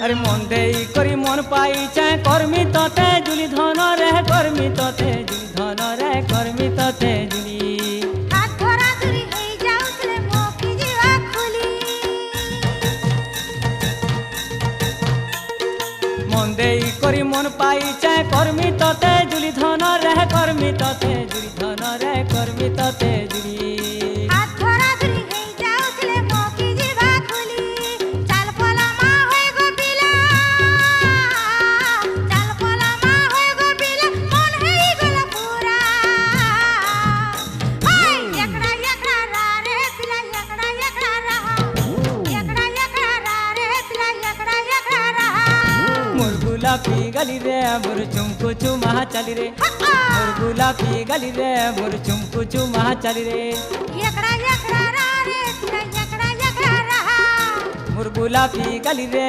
अरे मन देई करी मन पाई चाहे कर्मी तते जुली धन रे कर्मी तते जुली धन रे कर्मी तते जुली हाथ धरा धरी हेई जाउतले मोकी जीवा खुली मन देई करी मन पाई चाहे कर्मी तते जुली धन रे कर्मी तते जुली धन रे कर्मी तते जुली हाथ धरा धरी हेई जाउतले मोकी जीवा खुली चाल पला मा होय गो बिला चाल पला मा होय गो बिला मन हेई गला पूरा हाय एकड़ा एकड़ा रा रे बिला एकड़ा एकड़ा रहा एकड़ा एकड़ा रा रे बिला एकड़ा एकड़ा रहा मोर गुलाबी गली रे मोर चुमकु चुमा चली रे मोर गुलाबी गली रे मोर चुमकु चुमा चली रे एकड़ा एकड़ा रा रे बिला एकड़ा एकड़ा रहा मोर गुलाबी गली रे